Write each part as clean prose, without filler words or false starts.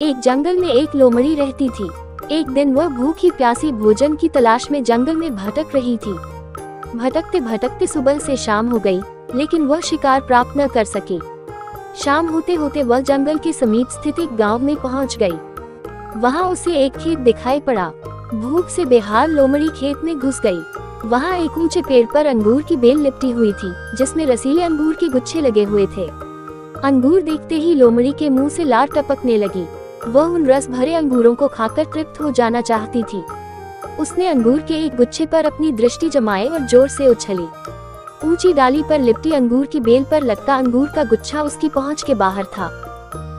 एक जंगल में एक लोमड़ी रहती थी। एक दिन वह भूखी प्यासी भोजन की तलाश में जंगल में भटक रही थी। भटकते भटकते सुबह से शाम हो गई, लेकिन वह शिकार प्राप्त न कर सकी। शाम होते होते वह जंगल के समीप स्थित एक गांव में पहुंच गई। वहां उसे एक खेत दिखाई पड़ा। भूख से बेहाल लोमड़ी खेत में घुस गई। वहां एक ऊंचे पेड़ पर अंगूर की बेल लिपटी हुई थी, जिसमें रसीले अंगूर के गुच्छे लगे हुए थे। अंगूर देखते ही लोमड़ी के मुंह से लार टपकने लगी। वह उन रस भरे अंगूरों को खाकर तृप्त हो जाना चाहती थी। उसने अंगूर के एक गुच्छे पर अपनी दृष्टि जमाए और जोर से उछली। ऊंची डाली पर लिपटी अंगूर की बेल पर लटका अंगूर का गुच्छा उसकी पहुंच के बाहर था।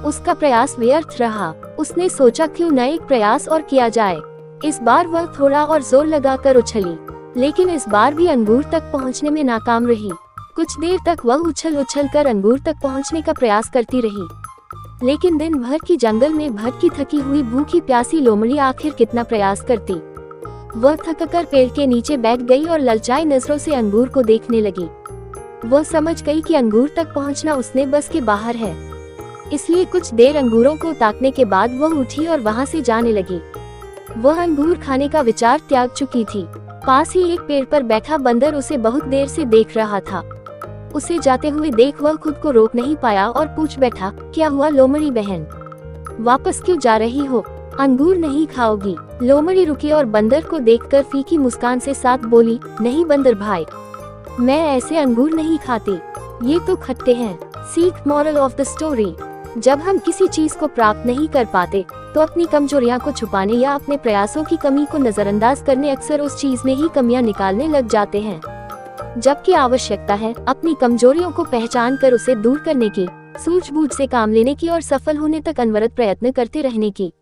उसका प्रयास व्यर्थ रहा। उसने सोचा क्यों न एक प्रयास और किया जाए। इस बार वह थोड़ा और जोर लगाकर उछली, लेकिन इस बार भी अंगूर तक पहुंचने में नाकाम रही। कुछ देर तक वह उछल उछल कर अंगूर तक पहुंचने का प्रयास करती रही, लेकिन दिन भर की जंगल में भटकी थकी हुई भूखी प्यासी लोमड़ी आखिर कितना प्रयास करती। वह थककर पेड़ के नीचे बैठ गई और ललचाई नजरों से अंगूर को देखने लगी। वह समझ गई कि अंगूर तक पहुंचना उसने बस के बाहर है, इसलिए कुछ देर अंगूरों को ताकने के बाद वह उठी और वहां से जाने लगी। वह अंगूर खाने का विचार त्याग चुकी थी। पास ही एक पेड़ पर बैठा बंदर उसे बहुत देर से देख रहा था। उसे जाते हुए देख वह खुद को रोक नहीं पाया और पूछ बैठा, क्या हुआ लोमड़ी बहन, वापस क्यों जा रही हो? अंगूर नहीं खाओगी? लोमड़ी रुकी और बंदर को देखकर फीकी मुस्कान से साथ बोली, नहीं बंदर भाई, मैं ऐसे अंगूर नहीं खाती, ये तो खट्टे हैं। सीख मॉरल ऑफ द स्टोरी, जब हम किसी चीज को प्राप्त नहीं कर पाते तो अपनी कमजोरियां को छुपाने या अपने प्रयासों की कमी को नजरअंदाज करने अक्सर उस चीज में ही कमियां निकालने लग जाते हैं, जबकि आवश्यकता है अपनी कमजोरियों को पहचान कर उसे दूर करने की, सूझबूझ से काम लेने की और सफल होने तक अनवरत प्रयत्न करते रहने की।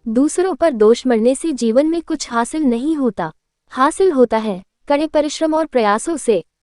दूसरों पर दोष मढ़ने से जीवन में कुछ हासिल नहीं होता। हासिल होता है कड़े परिश्रम और प्रयासों से।